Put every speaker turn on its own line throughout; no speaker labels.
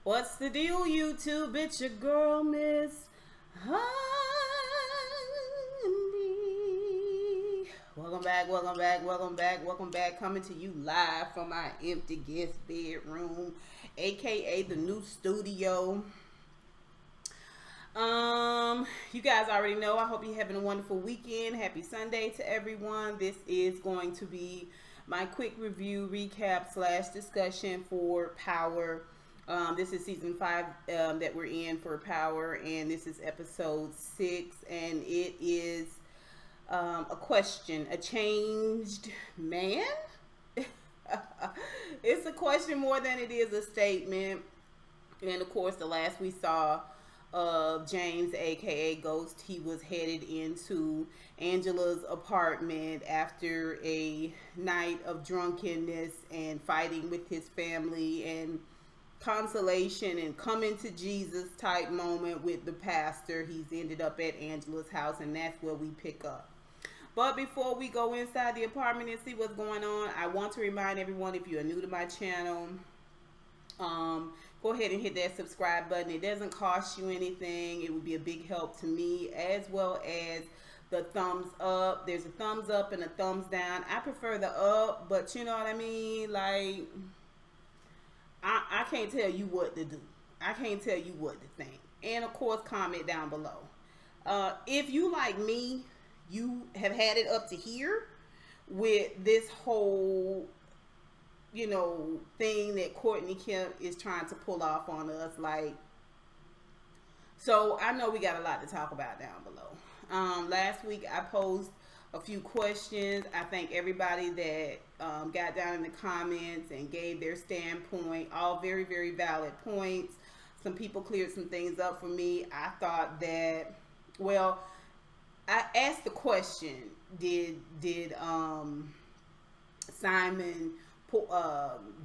What's the deal, YouTube? It's your girl, Miss Honey. Welcome back. Coming to you live from my empty guest bedroom, aka the new studio. You guys already know. I hope you're having a wonderful weekend. Happy Sunday to everyone. This is going to be my quick review, recap / discussion for Power. This is season 5 that we're in for Power, and this is episode 6, and it is a question: a changed man? It's a question more than it is a statement. And of course, the last we saw of James, aka Ghost, he was headed into Angela's apartment after a night of drunkenness and fighting with his family and consolation and coming to Jesus type moment with the pastor. He's ended up at Angela's house, and that's where we pick up. But before we go inside the apartment and see what's going on, I want to remind everyone, if you are new to my channel, go ahead and hit that subscribe button. It doesn't cost you anything. It would be a big help to me, as well as the thumbs up. There's a thumbs up and a thumbs down. I prefer the up, but you know what I mean? Like, I can't tell you what to do. I can't tell you what to think. And of course, comment down below. If you, like me, you have had it up to here with this whole, thing that Courtney Kemp is trying to pull off on us. Like, so I know we got a lot to talk about down below. Last week I posed a few questions. I thank everybody that got down in the comments and gave their standpoint. All very, very valid points. Some people cleared some things up for me. I thought that, well, I asked the question, did Simon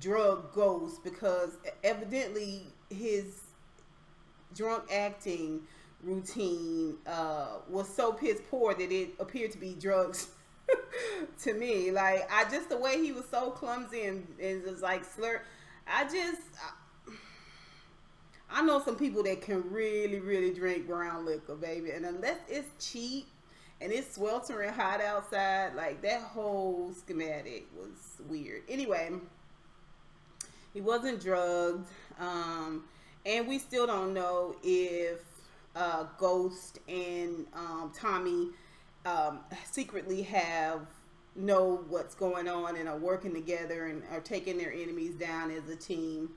drug Ghost, because evidently his drunk acting routine was so piss poor that it appeared to be drugs to me. Like, the way he was so clumsy and just like slur. I know some people that can really, really drink brown liquor, baby, and unless it's cheap and it's sweltering hot outside, like, that whole schematic was weird. Anyway, he wasn't drugged, and we still don't know if Ghost and Tommy secretly know what's going on and are working together and are taking their enemies down as a team.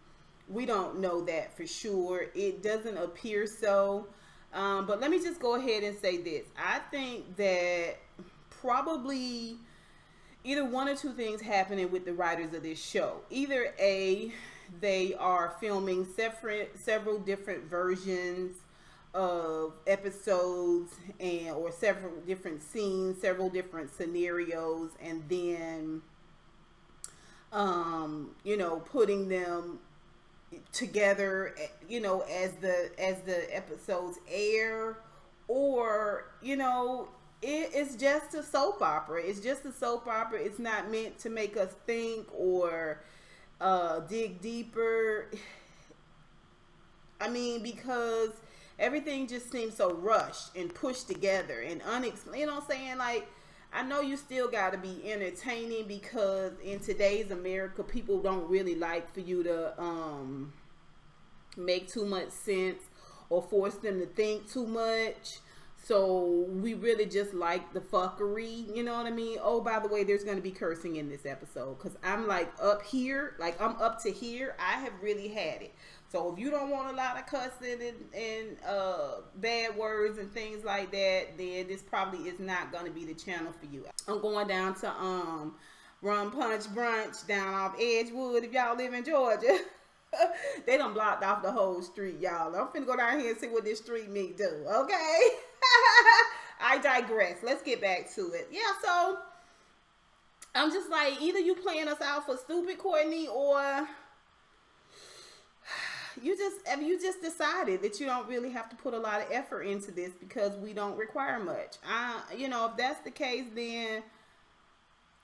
We don't know that for sure. It doesn't appear so. But let me just go ahead and say this. I think that probably either one or two things happening with the writers of this show. Either A, they are filming several different versions of episodes or several different scenes, several different scenarios, and then putting them together, as the episodes air, or it's just a soap opera. It's not meant to make us think or dig deeper. I mean, because everything just seems so rushed and pushed together and unexplained. You know what I'm saying? Like, I know you still got to be entertaining, because in today's America, people don't really like for you to make too much sense or force them to think too much. So we really just like the fuckery, you know what I mean? Oh, by the way, there's going to be cursing in this episode, because I'm like up here, like I'm up to here. I have really had it. So if you don't want a lot of cussing and bad words and things like that, then this probably is not going to be the channel for you. I'm going down to Rum Punch Brunch down off Edgewood. If y'all live in Georgia, they done blocked off the whole street, y'all. I'm finna go down here and see what this street meat do, okay? I digress. Let's get back to it. Yeah, so I'm just like, either you playing us out for stupid, Courtney, or you just decided that you don't really have to put a lot of effort into this because we don't require much. If that's the case, then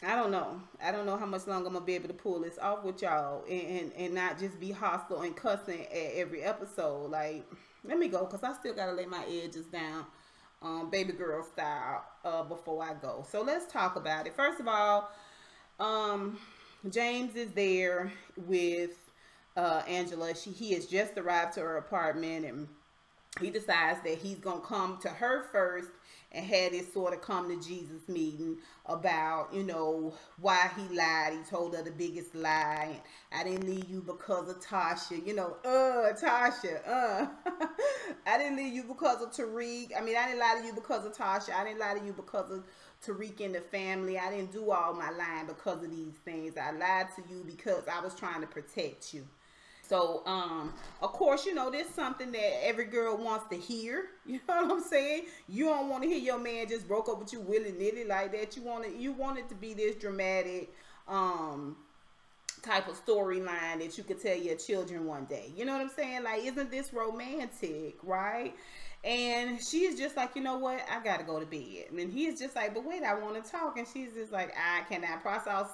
I don't know. I don't know how much longer I'm gonna be able to pull this off with y'all and not just be hostile and cussing at every episode. Like, let me go because I still gotta lay my edges down, baby girl style, before I go. So let's talk about it. First of all, um, James is there with Angela. He has just arrived to her apartment, and he decides that he's gonna come to her first and had this sort of come to Jesus meeting about, why he lied. He told her the biggest lie. I didn't leave you because of Tasha. Tasha. I didn't leave you because of Tariq. I mean, I didn't lie to you because of Tasha. I didn't lie to you because of Tariq and the family. I didn't do all my lying because of these things. I lied to you because I was trying to protect you. So, of course, this is something that every girl wants to hear. You know what I'm saying? You don't want to hear your man just broke up with you willy-nilly like that. You want it to be this dramatic, type of storyline that you could tell your children one day. You know what I'm saying? Like, isn't this romantic, right? And she is just like, you know what? I gotta go to bed. And he is just like, but wait, I want to talk. And she's just like, I cannot process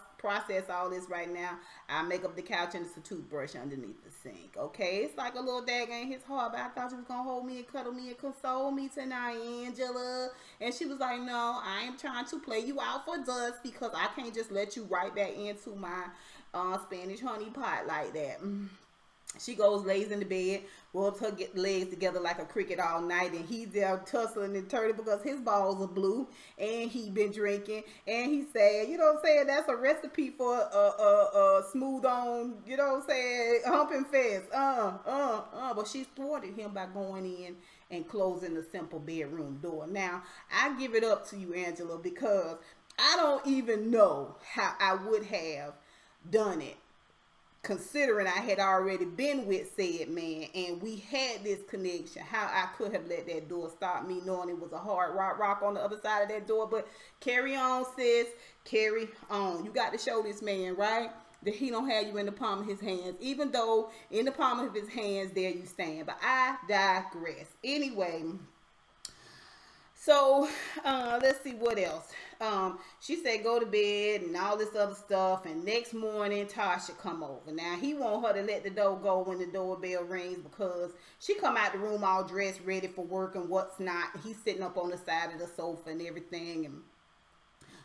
all this right now. I make up the couch and it's a toothbrush underneath the sink. Okay, it's like a little dagger in his heart. But I thought you was gonna hold me and cuddle me and console me tonight, Angela. And she was like, no, I am trying to play you out for dust because I can't just let you right back into my Spanish honey pot like that. She goes, lays in the bed, rubs her legs together like a cricket all night, and he's there tussling and turning because his balls are blue, and he been drinking, and he said, you know what I'm saying, that's a recipe for a smooth on, you know what I'm saying, humping fast, but she thwarted him by going in and closing the simple bedroom door. Now, I give it up to you, Angela, because I don't even know how I would have done it, considering I had already been with said man and we had this connection. How I could have let that door stop me, knowing it was a hard rock on the other side of that door. But carry on, sis, carry on. You got to show this man, right, that he don't have you in the palm of his hands, even though in the palm of his hands there you stand. But I digress. Anyway, so let's see what else. She said go to bed and all this other stuff, and next morning Tasha come over. Now he want her to let the door go when the doorbell rings because she come out the room all dressed, ready for work and what's not. He's sitting up on the side of the sofa and everything, and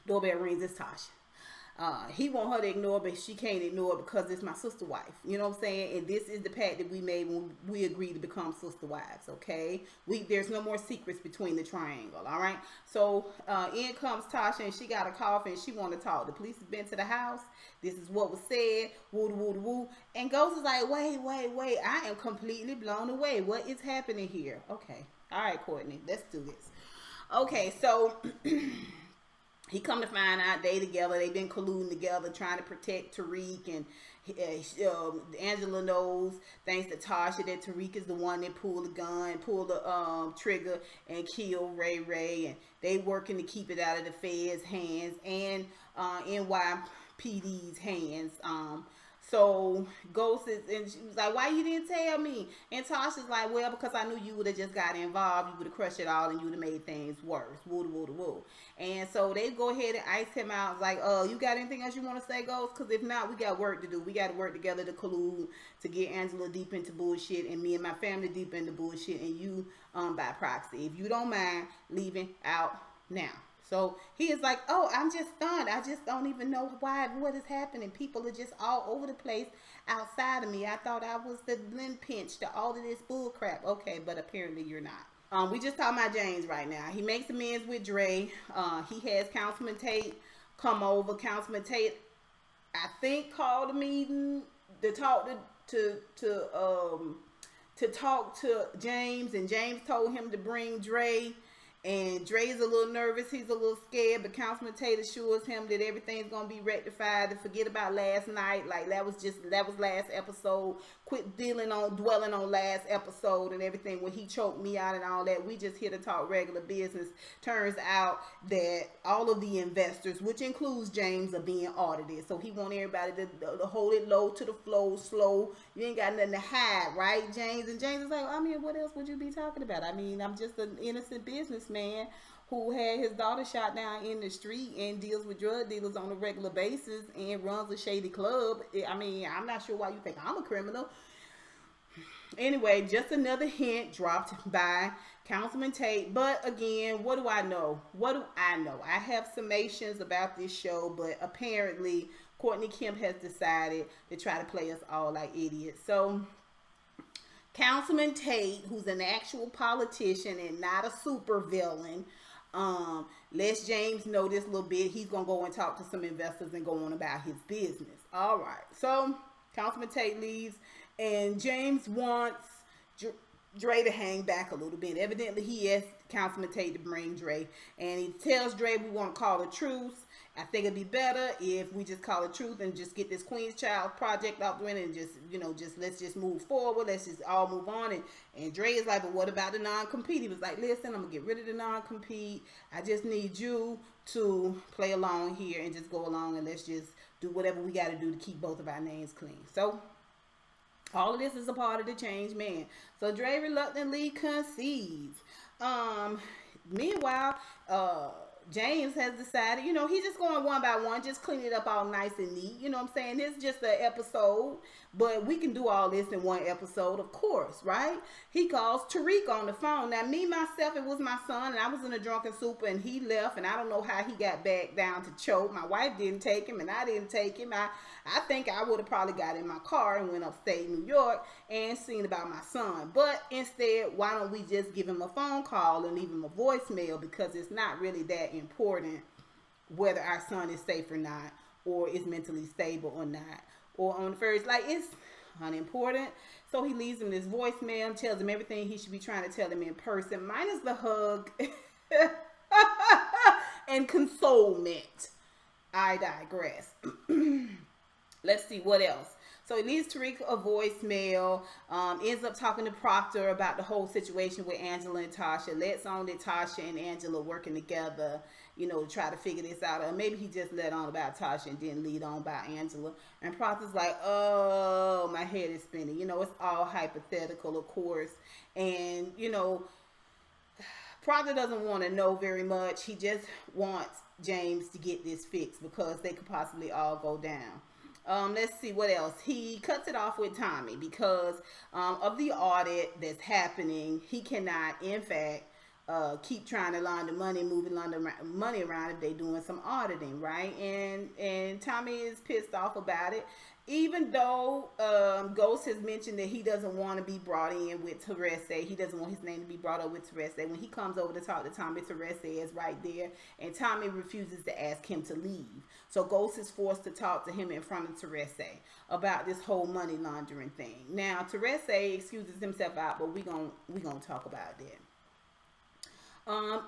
doorbell rings. It's Tasha. He want her to ignore, but she can't ignore it because it's my sister wife. You know what I'm saying? And this is the pact that we made when we agreed to become sister wives, okay? There's no more secrets between the triangle, all right? So in comes Tasha, and she got a cough, and she want to talk. The police has been to the house. This is what was said. Woo, woo, woo. And Ghost is like, wait. I am completely blown away. What is happening here? Okay. All right, Courtney. Let's do this. Okay, so... He come to find out they together. They've been colluding together, trying to protect Tariq. And Angela knows, thanks to Tasha, that Tariq is the one that pulled the gun, pulled the trigger, and killed Ray. And they working to keep it out of the Fed's hands and NYPD's hands. So Ghost is, and she was like, why you didn't tell me? And Tasha's like, well, because I knew you would have just got involved. You would have crushed it all and you would have made things worse. Woo. And so they go ahead and ice him out. It's like, you got anything else you want to say, Ghost? Because if not, we got work to do. We got to work together to collude to get Angela deep into bullshit and me and my family deep into bullshit and you by proxy. If you don't mind leaving out now. So he is like, oh, I'm just stunned. I just don't even know what is happening. People are just all over the place outside of me. I thought I was the linchpin to all of this bull crap. Okay, but apparently you're not. We just talking about James right now. He makes amends with Dre. He has Councilman Tate come over. Councilman Tate, I think, called a meeting to talk to talk to James, and James told him to bring Dre. And Dre's a little nervous. He's a little scared. But Councilman Tate assures him that everything's going to be rectified. To forget about last night. Like, that was last episode. Quit dwelling on last episode and everything when he choked me out and all that. We just here to talk regular business. Turns out that all of the investors, which includes James, are being audited. So he want everybody to hold it low to the flow, slow. You ain't got nothing to hide, right, James? And James is like, I mean, what else would you be talking about? I mean, I'm just an innocent businessman who had his daughter shot down in the street and deals with drug dealers on a regular basis and runs a shady club. I mean, I'm not sure why you think I'm a criminal. Anyway, just another hint dropped by Councilman Tate. But again, what do I know? What do I know? I have summations about this show, but apparently Courtney Kemp has decided to try to play us all like idiots. So Councilman Tate, who's an actual politician and not a super villain, lets James know this little bit. He's going to go and talk to some investors and go on about his business. All right. So Councilman Tate leaves, and James wants Dre to hang back a little bit. Evidently, he asked Councilman Tate to bring Dre, and he tells Dre we want to call a truce. I think it'd be better if we just call it truth and just get this Queen's Child project out the window and just let's just move forward. Let's just all move on. And Dre is like, but what about the non-compete? He was like, listen, I'm going to get rid of the non-compete. I just need you to play along here and just go along, and let's just do whatever we got to do to keep both of our names clean. So all of this is a part of the change, man. So Dre reluctantly concedes. Meanwhile, James has decided, he's just going one by one, just clean it up all nice and neat. You know what I'm saying? This is just an episode, but we can do all this in one episode, of course, right? He calls Tariq on the phone. Now, myself, it was my son, and I was in a drunken super, and he left, and I don't know how he got back down to Choke. My wife didn't take him, and I didn't take him. I think I would have probably got in my car and went upstate New York and seen about my son. But instead, why don't we just give him a phone call and leave him a voicemail, because it's not really that important whether our son is safe or not, or is mentally stable or not, or on the first, like, it's unimportant. So he leaves him this voicemail and tells him everything he should be trying to tell him in person, minus the hug and consolement. I digress. Let's see what else. So he leaves Tariq a voicemail, ends up talking to Proctor about the whole situation with Angela and Tasha. Lets on that Tasha and Angela working together, to try to figure this out. Or maybe he just let on about Tasha and didn't lead on about Angela. And Proctor's like, oh, my head is spinning. It's all hypothetical, of course. And, Proctor doesn't want to know very much. He just wants James to get this fixed because they could possibly all go down. Let's see what else. He cuts it off with Tommy because of the audit that's happening. He cannot, in fact, keep trying to launder money, moving money around if they're doing some auditing, right? And Tommy is pissed off about it. Even though Ghost has mentioned that he doesn't want to be brought in with Teresa, he doesn't want his name to be brought up with Teresa. When he comes over to talk to Tommy, Teresa is right there, and Tommy refuses to ask him to leave. So Ghost is forced to talk to him in front of Teresa about this whole money laundering thing. Now Teresa excuses himself out, but we gonna talk about that.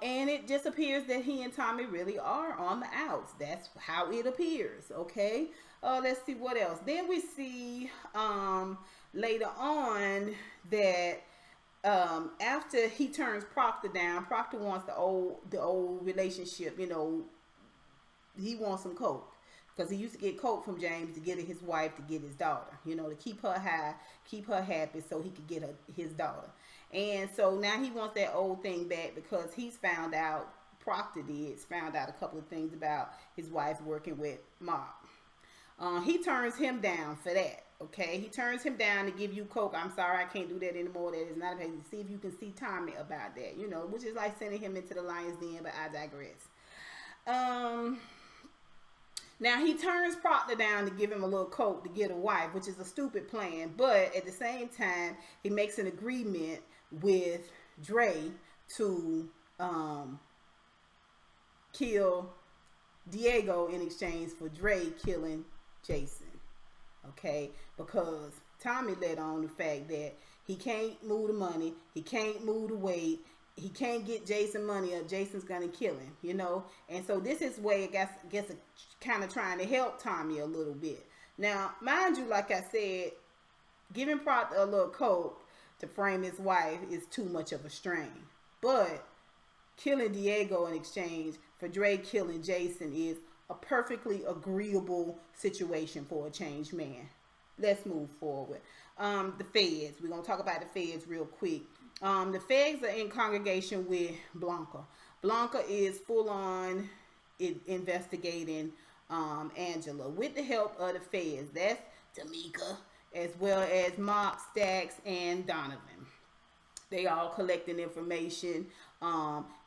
And it just appears that he and Tommy really are on the outs. That's how it appears, okay? Let's see what else. Then we see later on that after he turns Proctor down, Proctor wants the old relationship, he wants some coke. Because he used to get coke from James to get his wife, to get his daughter, to keep her high, keep her happy so he could get his daughter. And so now he wants that old thing back because he's found out, Proctor found out a couple of things about his wife working with Mark. He turns him down for that, okay? He turns him down to give you coke. I'm sorry, I can't do that anymore. That is not a thing. See if you can see Tommy about that, which is like sending him into the lion's den, but I digress. Now he turns Proctor down to give him a little coke to get a wife, which is a stupid plan. But at the same time, he makes an agreement with Dre to kill Diego in exchange for Dre killing Jason. Okay? Because Tommy let on the fact that he can't move the money, he can't move the weight, he can't get Jason money or Jason's gonna kill him, And so this is where I guess kind of trying to help Tommy a little bit. Now, mind you, like I said, giving Proctor a little coke to frame his wife is too much of a strain. But killing Diego in exchange for Dre killing Jason is a perfectly agreeable situation for a changed man. Let's move forward. The feds. We're going to talk about the feds real quick. The feds are in congregation with Blanca. Blanca is full on investigating Angela with the help of the feds. That's Tamika, as well as Mock, Stacks, and Donovan. They all collecting information.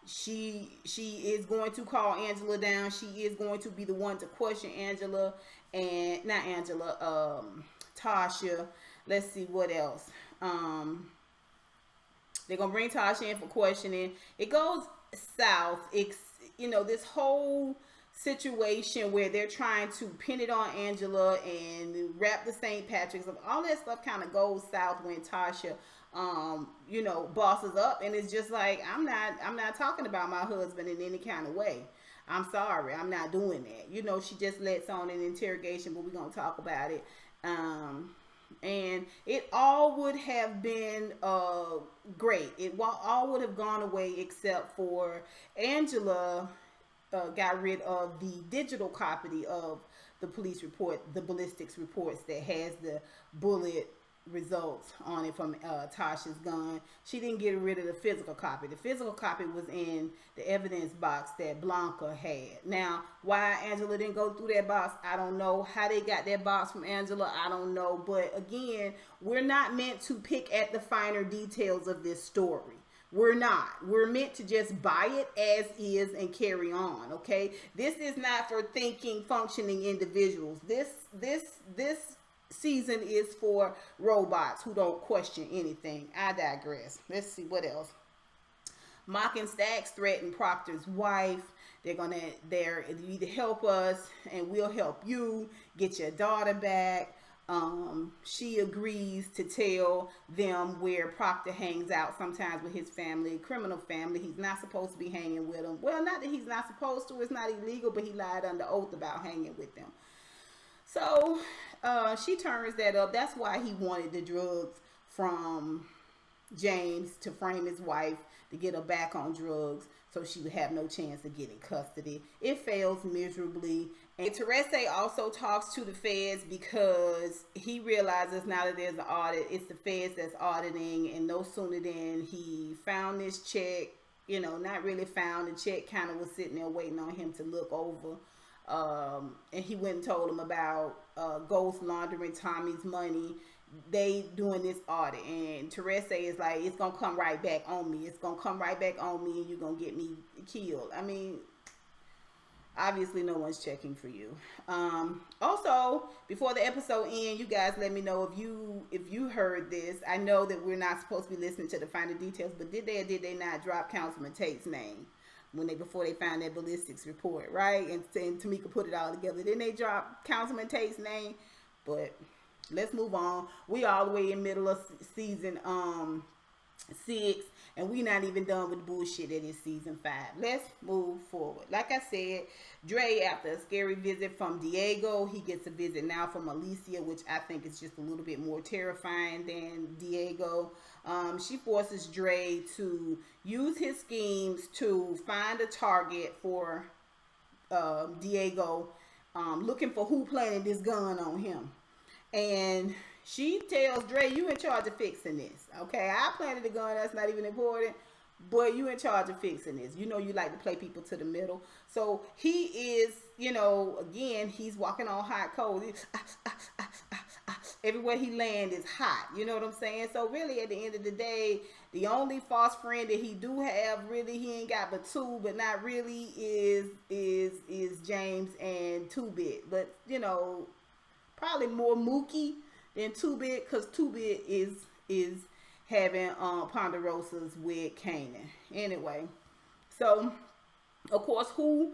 She is going to call Angela down. She is going to be the one to question Angela, and not Angela, Tasha. Let's see what else. They're gonna bring Tasha in for questioning. It goes south. It's, this whole situation where they're trying to pin it on Angela and wrap the St. Patrick's up. All that stuff kind of goes south when Tasha bosses up, and it's just like, I'm not talking about my husband in any kind of way. I'm sorry, I'm not doing that. She just lets on an interrogation, but we're gonna talk about it. And it all would have been great. It all would have gone away except for Angela got rid of the digital copy of the police report, the ballistics reports that has the bullet results on it from Tasha's gun. She didn't get rid of the physical copy. The physical copy was in the evidence box that Blanca had. Now, why Angela didn't go through that box, I don't know. How they got that box from Angela, I don't know. But again, we're not meant to pick at the finer details of this story. We're not. We're meant to just buy it as is and carry on, okay? This is not for thinking, functioning individuals. This season is for robots who don't question anything. I digress. Let's see what else. Mock and Stacks threaten Proctor's wife. They're either help us and we'll help you get your daughter back. She agrees to tell them where Proctor hangs out sometimes with his family, criminal family. He's not supposed to be hanging with them. Well, not that he's not supposed to. It's not illegal, but he lied under oath about hanging with them. So she turns that up. That's why he wanted the drugs from James, to frame his wife, to get her back on drugs so she would have no chance of getting custody. It fails miserably. And Terese also talks to the feds because he realizes now that there's an audit, it's the feds that's auditing. And no sooner than he found this check, not really found, the check kind of was sitting there waiting on him to look over. And he went and told him about Ghost laundering Tommy's money. They doing this audit, and Teresa is like, it's gonna come right back on me. It's gonna come right back on me, and you're gonna get me killed. I mean, obviously no one's checking for you. Also, before the episode ends, you guys let me know if you heard this. I know that we're not supposed to be listening to the finer details, but did they or did they not drop Councilman Tate's name before they found that ballistics report, right? And Tamika put it all together. Didn't they drop Councilman Tate's name? But let's move on. We all the way in middle of season 6, and we not even done with the bullshit that is season 5. Let's move forward. Like I said, Dre, after a scary visit from Diego, he gets a visit now from Alicia, which I think is just a little bit more terrifying than Diego. She forces Dre to use his schemes to find a target for Diego, looking for who planted this gun on him. And she tells Dre, you in charge of fixing this. Okay, I planted the gun, that's not even important, but you in charge of fixing this. You like to play people to the middle. So he is, again, he's walking on hot coals. Everywhere he lands is hot. You know what I'm saying? So really, at the end of the day, the only false friend that he do have, really, he ain't got but 2, but not really, is James and 2-Bit. But, probably more Mookie than 2-Bit, because 2-Bit is having ponderosas with Kanan. Anyway, so of course, who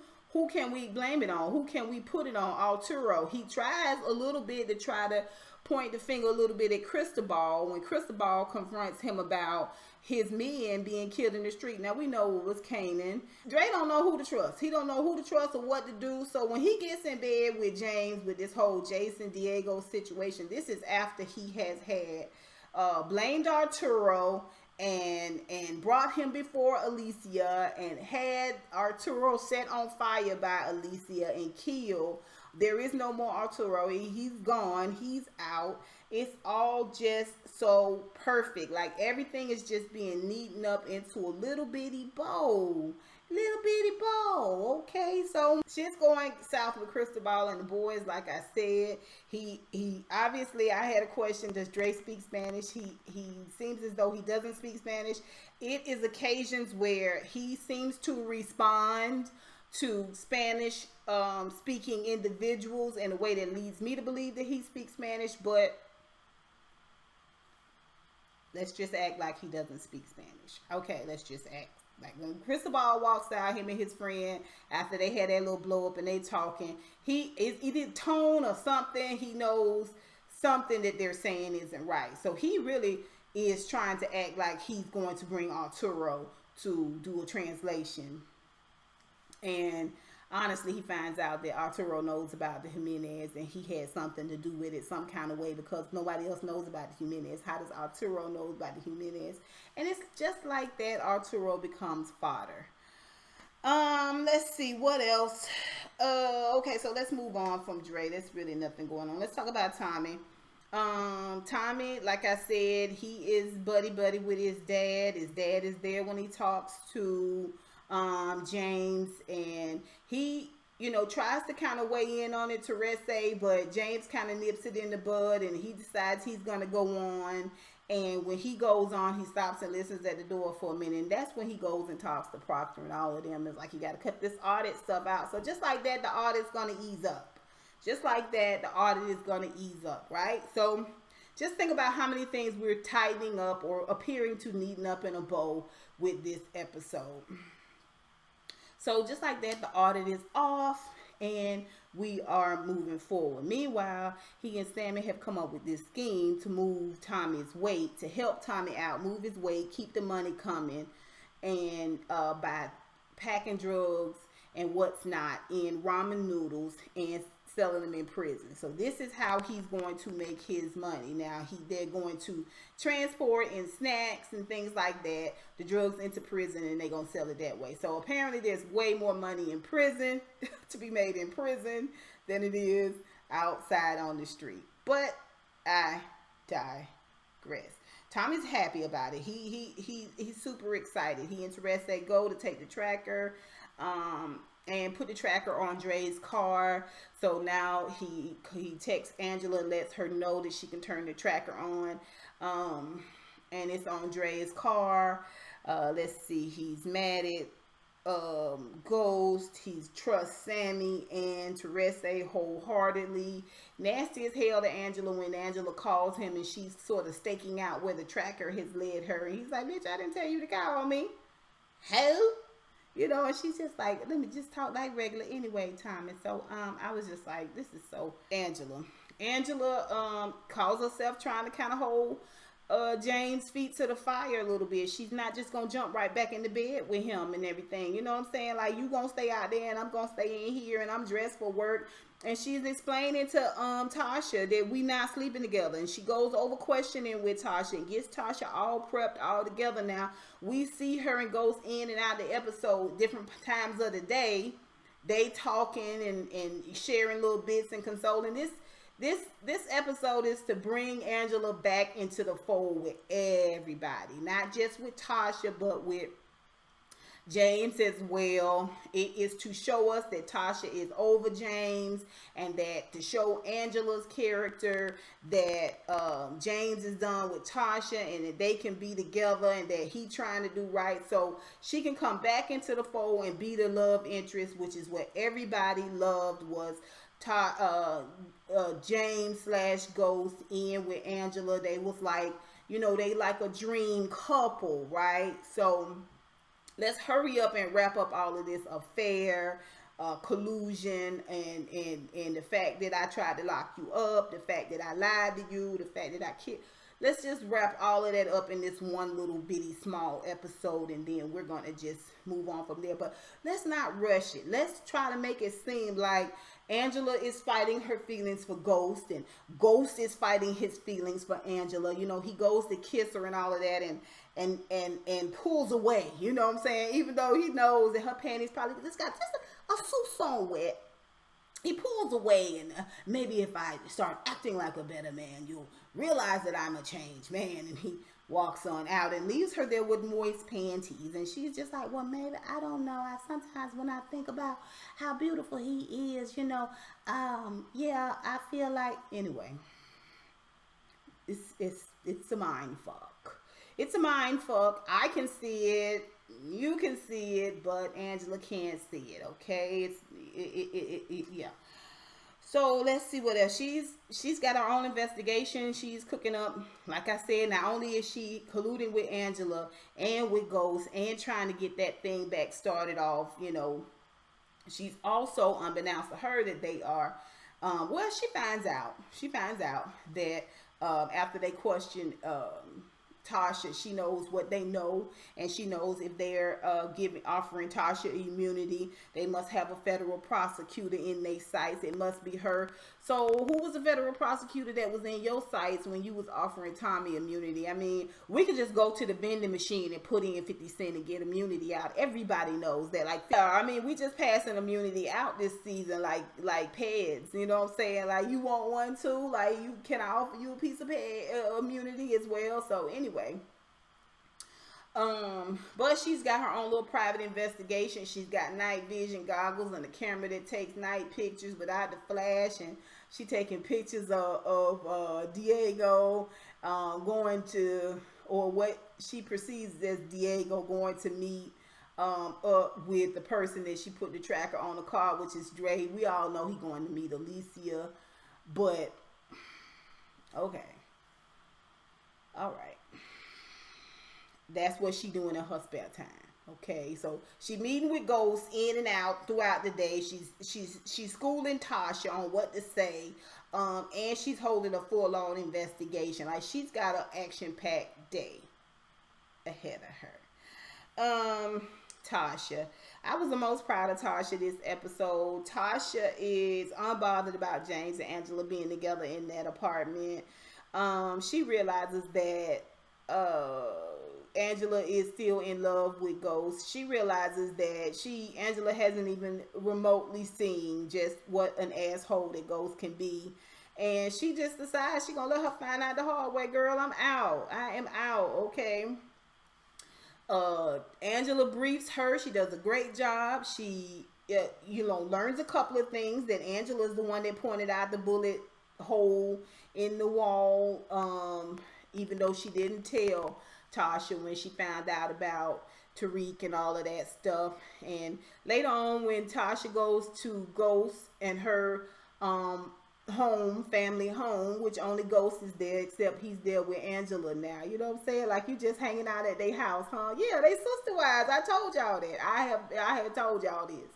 can we blame it on? Who can we put it on? Arturo. He tries a little bit to try to point the finger a little bit at Cristobal when Cristobal confronts him about his men being killed in the street. Now we know it was Kanan. Dre don't know who to trust. He don't know who to trust or what to do. So when he gets in bed with James with this whole Jason Diego situation, this is after he has had blamed Arturo and brought him before Alicia and had Arturo set on fire by Alicia and killed. There is no more Arturo. He's gone. He's out. It's all just so perfect. Like everything is just being neatened up into a little bitty bow. Little bitty bow. Okay, so shit's going south with Cristobal and the boys. Like I said, he obviously, I had a question. Does Dre speak Spanish? He seems as though he doesn't speak Spanish. It is occasions where he seems to respond to Spanish speaking individuals in a way that leads me to believe that he speaks Spanish, but let's just act like he doesn't speak Spanish. Okay, let's just act like when Cristobal walks out, him and his friend, after they had that little blow up and they talking, he is either tone or something, he knows something that they're saying isn't right. So he really is trying to act like he's going to bring Arturo to do a translation. And honestly, he finds out that Arturo knows about the Jimenez and he had something to do with it some kind of way, because nobody else knows about the Jimenez. How does Arturo know about the Jimenez? And it's just like that, Arturo becomes fodder. Let's see what else. Okay, so let's move on from Dre. There's really nothing going on. Let's talk about Tommy. Tommy, like I said, he is buddy with his dad. His dad is there when he talks to James, and he, you know, tries to kind of weigh in on it to Teresa, but James kind of nips it in the bud, and he decides he's gonna go on. And when he goes on, he stops and listens at the door for a minute, and that's when he goes and talks to Proctor and all of them. It's like, you got to cut this audit stuff out. So just like that, the audit's gonna ease up. Just like that, the audit is gonna ease up, right? So just think about how many things we're tightening up or appearing to neaten up in a bow with this episode. So just like that, the audit is off and we are moving forward. Meanwhile, he and Sammy have come up with this scheme to move Tommy's weight, to help Tommy out, move his weight, keep the money coming, and by packing drugs and what's not in ramen noodles and selling them in prison. So this is how he's going to make his money. Now they're going to transport in snacks and things like that, the drugs into prison, and they're going to sell it that way. So apparently there's way more money in prison to be made in prison than it is outside on the street. But I digress. Tommy's happy about it. He's super excited. He and Teresa go to take the tracker and put the tracker on Dre's car. So now he texts Angela and lets her know that she can turn the tracker on. And it's on Dre's car. Let's see, he's mad at Ghost. He trusts Sammy and Teresa wholeheartedly. Nasty as hell to Angela when Angela calls him and she's sort of staking out where the tracker has led her. And he's like, bitch, I didn't tell you to call me. Hell? You know, and she's just like, let me just talk like regular anyway, Tommy. So, I was just like, this is so Angela. Angela, calls herself trying to kind of hold, James' feet to the fire a little bit. She's not just going to jump right back into bed with him and everything. You know what I'm saying? Like, you going to stay out there and I'm going to stay in here and I'm dressed for work. And she's explaining to Tasha that we not sleeping together. And she goes over questioning with Tasha and gets Tasha all prepped all together. Now, we see her and goes in and out the episode different times of the day. They talking and sharing little bits and consoling. This episode is to bring Angela back into the fold with everybody. Not just with Tasha, but with James as well. It is to show us that Tasha is over James, and that to show Angela's character that James is done with Tasha and that they can be together and that he trying to do right, so she can come back into the fold and be the love interest, which is what everybody loved, was James / Ghost in with Angela. They was like, you know, they like a dream couple, right? So let's hurry up and wrap up all of this affair, collusion, and the fact that I tried to lock you up, the fact that I lied to you, the fact that I killed. Let's just wrap all of that up in this one little bitty small episode, and then we're going to just move on from there. But let's not rush it. Let's try to make it seem like Angela is fighting her feelings for Ghost, and Ghost is fighting his feelings for Angela. You know, he goes to kiss her and all of that, and pulls away. You know what I'm saying? Even though he knows that her panties probably just got just a soupçon wet. He pulls away, and maybe if I start acting like a better man, you'll realize that I'm a changed man. And he walks on out and leaves her there with moist panties. And she's just like, well, maybe, I don't know. I sometimes when I think about how beautiful he is, yeah, I feel like, anyway, it's a mind fuck. It's a mind fuck. I can see it. You can see it, but Angela can't see it. Okay, yeah. So let's see what else. She's got her own investigation. She's cooking up. Like I said, not only is she colluding with Angela and with Ghost and trying to get that thing back started off, she's also, unbeknownst to her, that they are. Well, she finds out. She finds out that after they question Tasha, she knows what they know, and she knows if they're offering Tasha immunity, they must have a federal prosecutor in their sights. It must be her. So who was the federal prosecutor that was in your sights when you was offering Tommy immunity? I mean, we could just go to the vending machine and put in 50 cents and get immunity out. Everybody knows that. Like, I mean, we just passing immunity out this season like pads. You know what I'm saying? Like, you want one too? Like, can I offer you a piece of immunity as well? So anyway. But she's got her own little private investigation. She's got night vision goggles and a camera that takes night pictures without the flash, and she taking pictures of Diego going to, or what she perceives as Diego going to meet up with the person that she put the tracker on the car, which is Dre. We all know he going to meet Alicia, but okay, all right. That's what she doing in her spare time. Okay, so she meeting with Ghost in and out throughout the day. She's schooling Tasha on what to say, and she's holding a full-on investigation. Like, she's got an action-packed day ahead of her. Tasha, I was the most proud of Tasha this episode. Tasha is unbothered about James and Angela being together in that apartment. She realizes that Angela is still in love with Ghost. She realizes that Angela hasn't even remotely seen just what an asshole that Ghost can be. And she just decides she's going to let her find out the hard way. Girl, I'm out. I am out, okay? Angela briefs her. She does a great job. She, learns a couple of things, that Angela is the one that pointed out the bullet hole in the wall, even though she didn't tell Tasha when she found out about Tariq and all of that stuff. And later on, when Tasha goes to Ghost and her family home, which only Ghost is there, except he's there with Angela now. You know what I'm saying? Like, you just hanging out at their house, huh? Yeah, they sister wives. I told y'all that. I have told y'all this.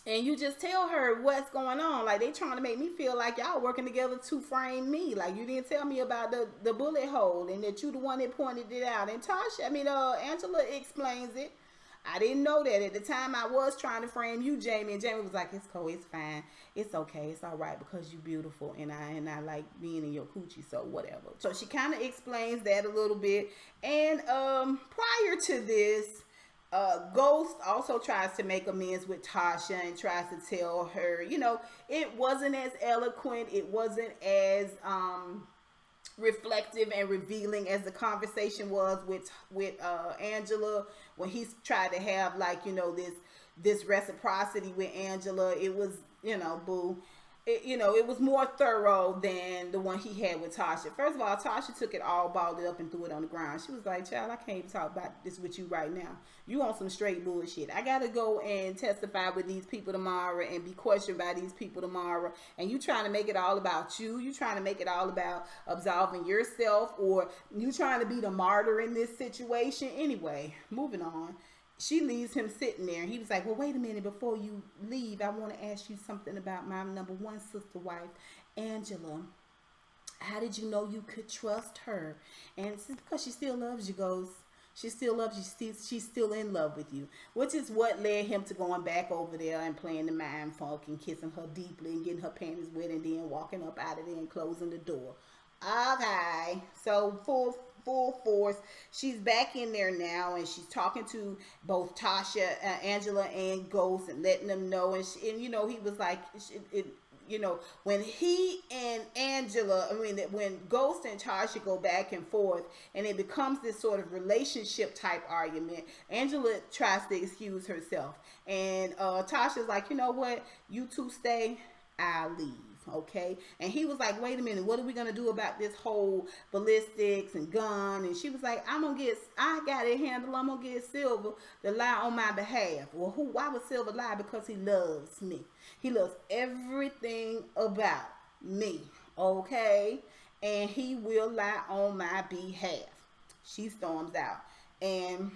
And you just tell her what's going on. Like, they trying to make me feel like y'all working together to frame me. Like, you didn't tell me about the bullet hole and that you the one that pointed it out. And Angela explains it. I didn't know that. At the time, I was trying to frame you, Jamie. And Jamie was like, it's cool, it's fine. It's okay, it's all right, because you're beautiful. And I like being in your coochie, so whatever. So she kind of explains that a little bit. And prior to this, Ghost also tries to make amends with Tasha and tries to tell her, it wasn't as eloquent, it wasn't as reflective and revealing as the conversation was with Angela, when he tried to have, like, this reciprocity with Angela. It was, boo. It was more thorough than the one he had with Tasha. First of all, Tasha took it all, balled it up, and threw it on the ground. She was like, child, I can't even talk about this with you right now. You on some straight bullshit. I got to go and testify with these people tomorrow and be questioned by these people tomorrow. And you trying to make it all about you. You trying to make it all about absolving yourself, or you trying to be the martyr in this situation. Anyway, moving on. She leaves him sitting there. He was like, well, wait a minute. Before you leave, I want to ask you something about my number one sister wife, Angela. How did you know you could trust her? And it's because she still loves you, Ghost. She still loves you. She's still in love with you. Which is what led him to going back over there and playing the mind funk and kissing her deeply and getting her panties wet and then walking up out of there and closing the door. Okay. So full force. She's back in there now, and she's talking to both Tasha, Angela, and Ghost, and letting them know. And he was like, when he and Angela, when Ghost and Tasha go back and forth, and it becomes this sort of relationship type argument, Angela tries to excuse herself, and Tasha's like, you know what, you two stay, I'll leave. Okay, and he was like, wait a minute, what are we gonna do about this whole ballistics and gun? And she was like, I got it handled, I'm gonna get Silver to lie on my behalf. Well, why would Silver lie? Because he loves me. He loves everything about me. Okay, and he will lie on my behalf. She storms out, and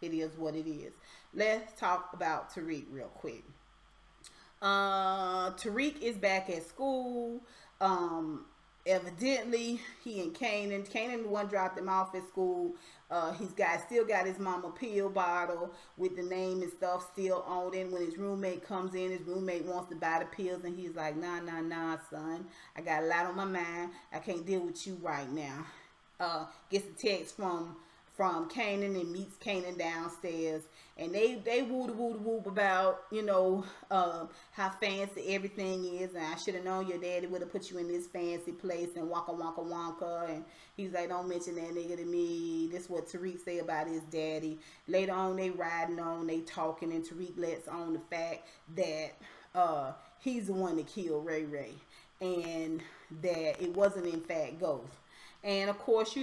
it is what it is. Let's talk about Tariq real quick. Tariq is back at school. Evidently he and Kanan the one dropped him off at school. He's still got his mama pill bottle with the name and stuff still on it. When his roommate comes in, his roommate wants to buy the pills, and he's like, nah, son, I got a lot on my mind, I can't deal with you right now. Gets a text from Kanan and meets Kanan downstairs, and they woo about how fancy everything is, and I should have known your daddy would have put you in this fancy place, and wonka, and he's like, don't mention that nigga to me. This is what Tariq say about his daddy. Later on, they riding on, they talking, and Tariq lets on the fact that he's the one that killed Ray Ray, and that it wasn't in fact Ghost. And of course,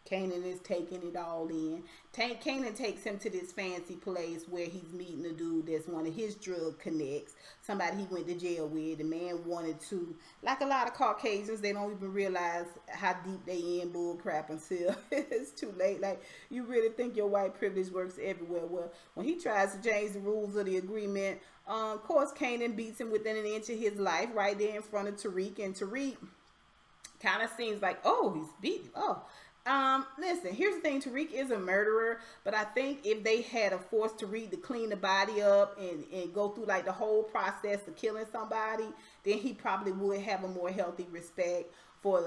Kanan is taking it all in. Kanan takes him to this fancy place where he's meeting a dude that's one of his drug connects. Somebody he went to jail with. The man wanted to, like a lot of Caucasians, they don't even realize how deep they in bull crap until it's too late. Like, you really think your white privilege works everywhere. Well, when he tries to change the rules of the agreement, of course, Kanan beats him within an inch of his life right there in front of Tariq. And Tariq kind of seems like, oh, he's beaten. Oh. Listen, here's the thing. Tariq is a murderer, but I think if they had a forced Tariq to clean the body up and go through like the whole process of killing somebody, then he probably would have a more healthy respect for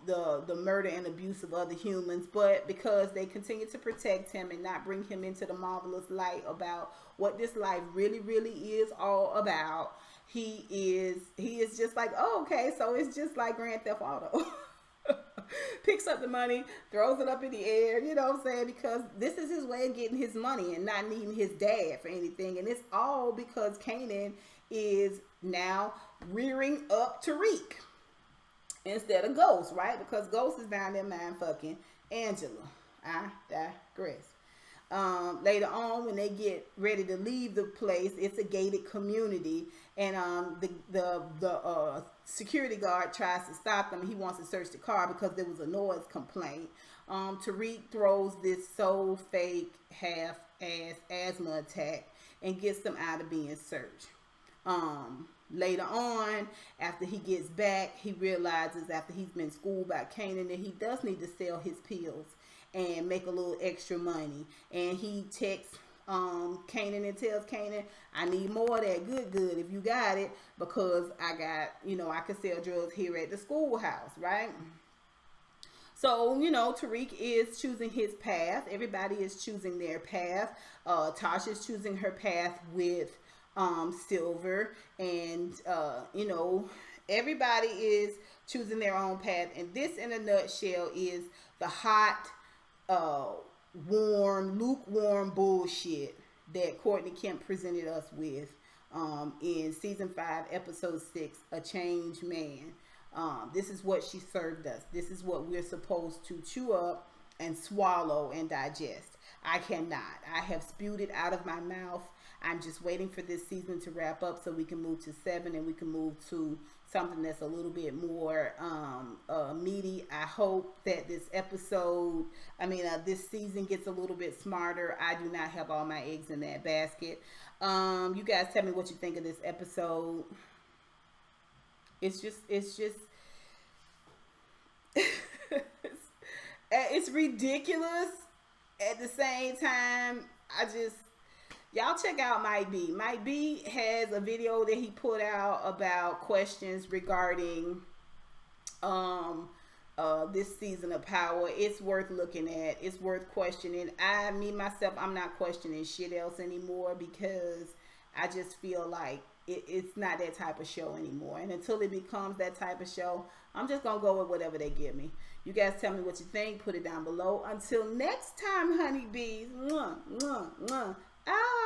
the murder and abuse of other humans. But because they continue to protect him and not bring him into the marvelous light about what this life really is all about, he is just like, oh, okay, so it's just like Grand Theft Auto. Picks up the money, throws it up in the air, you know what I'm saying? Because this is his way of getting his money and not needing his dad for anything. And it's all because Kanan is now rearing up Tariq instead of Ghost, right? Because Ghost is down there mind fucking Angela. I digress. Later on, when they get ready to leave the place, it's a gated community, and the security guard tries to stop them. He wants to search the car because there was a noise complaint. Tariq throws this so fake half-ass asthma attack and gets them out of being searched. Later on, after he gets back, he realizes after he's been schooled by Kanan that he does need to sell his pills and make a little extra money. And he texts Kanan and tells Kanan, I need more of that good if you got it, because I got, I can sell drugs here at the schoolhouse, right? So, Tariq is choosing his path. Everybody is choosing their path. Tasha's choosing her path with Silver, and everybody is choosing their own path. And this, in a nutshell, is the hot, lukewarm bullshit that Courtney Kemp presented us with in season 5, episode 6, A Changed Man. This is what she served us. This is what we're supposed to chew up and swallow and digest. I cannot. I have spewed it out of my mouth. I'm just waiting for this season to wrap up so we can move to 7 and we can move to something that's a little bit more meaty. I hope that this season gets a little bit smarter. I do not have all my eggs in that basket. You guys tell me what you think of this episode. It's just it's ridiculous. At the same time, y'all check out Mike B. Mike B has a video that he put out about questions regarding this season of Power. It's worth looking at. It's worth questioning. I'm not questioning shit else anymore, because I just feel like it's not that type of show anymore. And until it becomes that type of show, I'm just going to go with whatever they give me. You guys tell me what you think. Put it down below. Until next time, honeybees. Mwah, mwah, mwah. Ah.